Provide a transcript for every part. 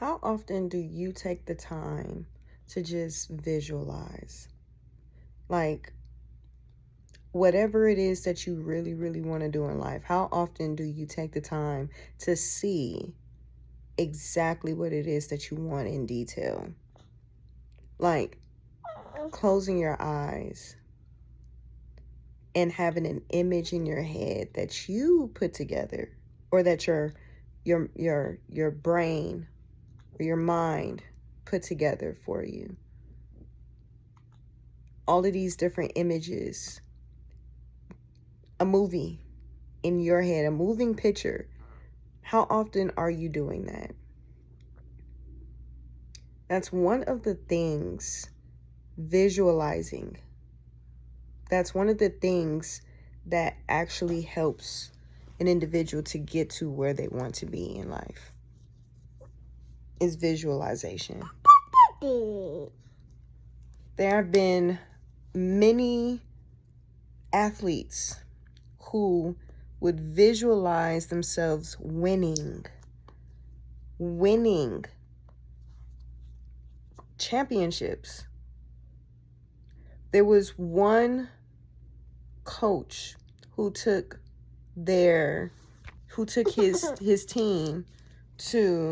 How often do you take the time to just visualize? Like, whatever it is that you really, really want to do in life, how often do you take the time to see exactly what it is that you want in detail? Like, closing your eyes and having an image in your head that you put together, or that your brain or your mind put together for you. All of these different images, a movie in your head, a moving picture. How often are you doing that? That's one of the things, visualizing. That's one of the things that actually helps an individual to get to where they want to be in life, is visualization. There have been many athletes who would visualize themselves winning championships. There was one coach who took his team to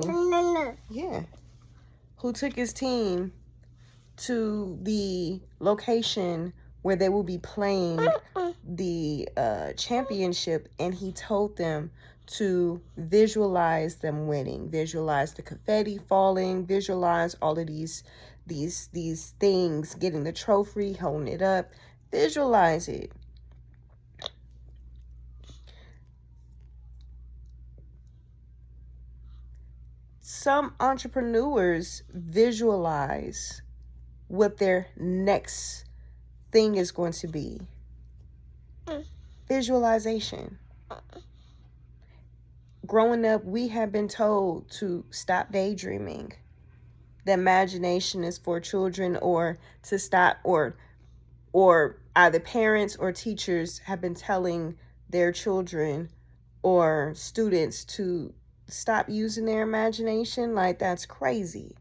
the location where they will be playing the championship, and he told them to visualize them winning, visualize the confetti falling, visualize all of these things, getting the trophy, holding it up, visualize it. Some entrepreneurs visualize what their next thing is going to be. Visualization. Growing up, we have been told to stop daydreaming. The imagination is for children, or to stop, or either parents or teachers have been telling their children or students to stop using their imagination. Like, that's crazy.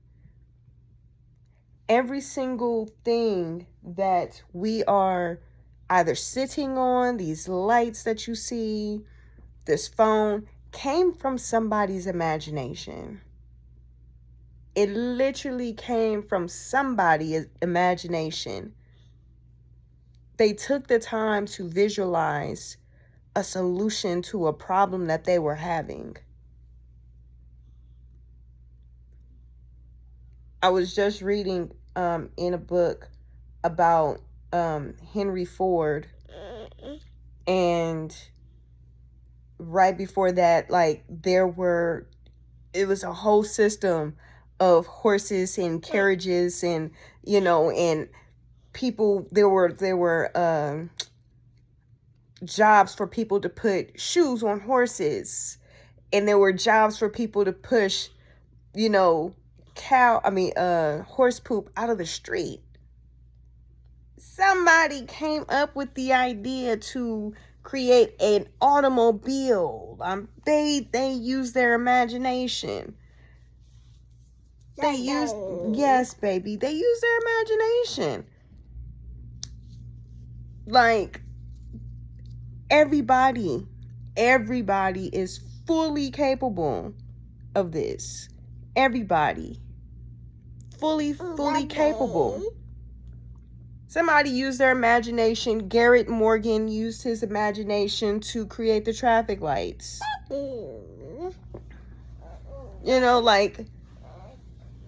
Every single thing that we are either sitting on, these lights that you see, this phone, came from somebody's imagination. It literally came from somebody's imagination. They took the time to visualize a solution to a problem that they were having. I was just reading in a book about Henry Ford, and right before that, like, it was a whole system of horses and carriages, and and people. There were jobs for people to put shoes on horses, and there were jobs for people to push horse poop out of the street. Somebody came up with the idea to create an automobile. They use their imagination. Yes, baby, they use their imagination. Like, everybody is fully capable of this. Everybody. Fully capable. Somebody used their imagination. Garrett Morgan used his imagination to create the traffic lights. Like,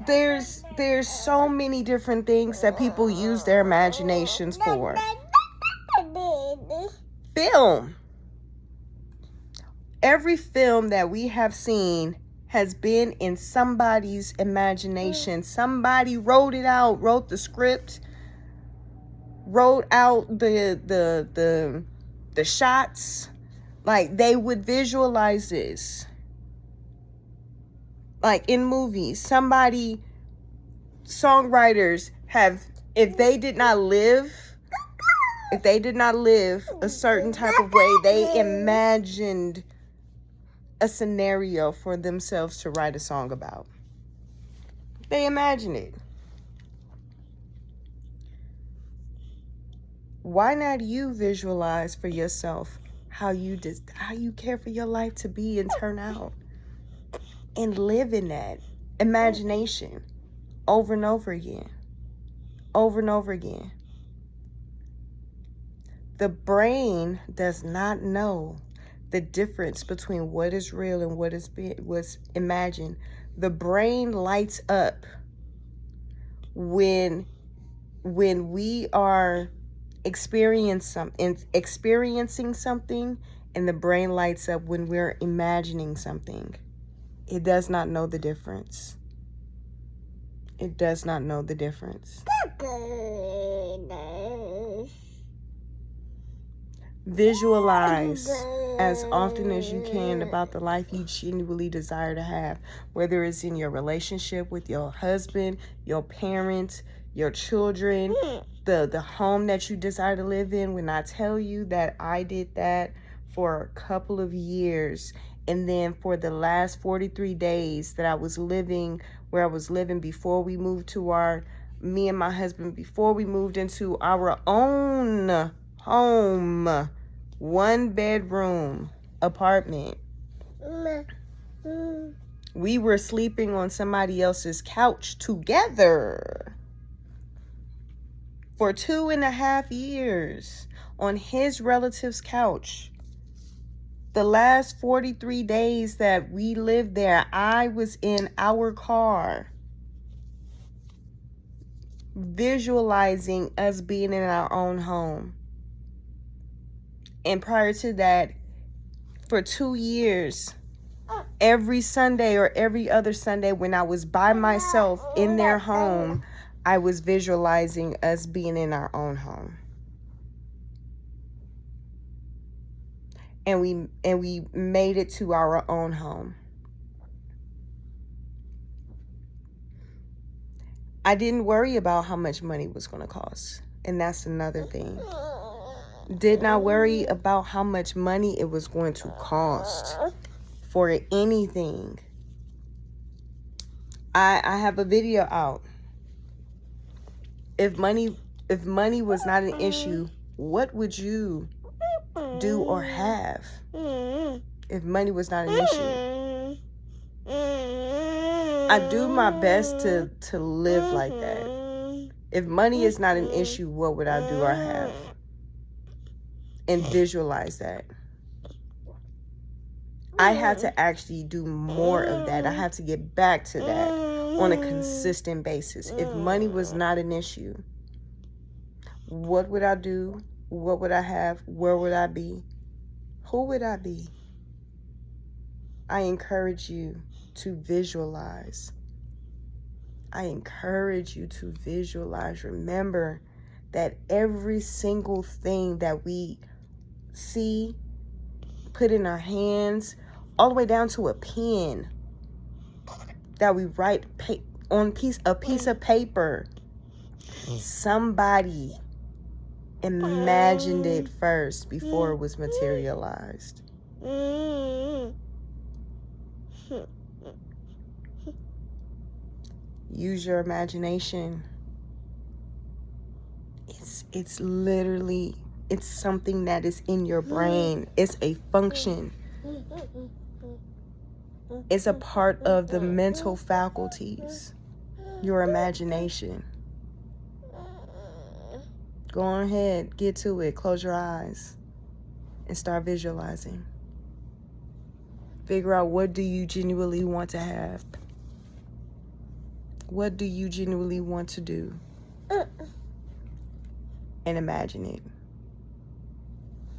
there's so many different things that people use their imaginations for. Film. Every film that we have seen has been in somebody's imagination. Somebody wrote it out, wrote the script, wrote out the shots. Like, they would visualize this. Like, in movies, songwriters have, if they did not live a certain type of way, they imagined a scenario for themselves to write a song about. They imagine it. Why not you visualize for yourself how you care for your life to be and turn out, and live in that imagination over and over again, over and over again. The brain does not know the difference between what is real and what is was imagined. The brain lights up when we are experiencing something, and the brain lights up when we're imagining something. It does not know the difference. It does not know the difference. Visualize as often as you can about the life you genuinely desire to have, whether it's in your relationship with your husband, your parents, your children, the home that you desire to live in. When I tell you that I did that for a couple of years, and then for the last 43 days that I was living where I was living before we moved to me and my husband, before we moved into our own home, 1-bedroom apartment. We were sleeping on somebody else's couch together for 2.5 years on his relative's couch. The last 43 days that we lived there, I was in our car, visualizing us being in our own home. And prior to that, for 2 years, every Sunday or every other Sunday when I was by myself in their home, I was visualizing us being in our own home. And we made it to our own home. I didn't worry about how much money was going to cost. And that's another thing. Did not worry about how much money it was going to cost for anything. I have a video out. If money was not an issue, what would you do or have if money was not an issue? I do my best to live like that. If money is not an issue, what would I do or have? And visualize that. I have to actually do more of that. I have to get back to that on a consistent basis. If money was not an issue, what would I do? What would I have? Where would I be? Who would I be? I encourage you to visualize. I encourage you to visualize. Remember that every single thing that we see, put in our hands, all the way down to a pen that we write on a piece of paper, somebody imagined it first before it was materialized. Use your imagination. It's literally, it's something that is in your brain. It's a function. It's a part of the mental faculties, your imagination. Go on ahead, get to it, close your eyes, and start visualizing. Figure out, what do you genuinely want to have? What do you genuinely want to do? And imagine it.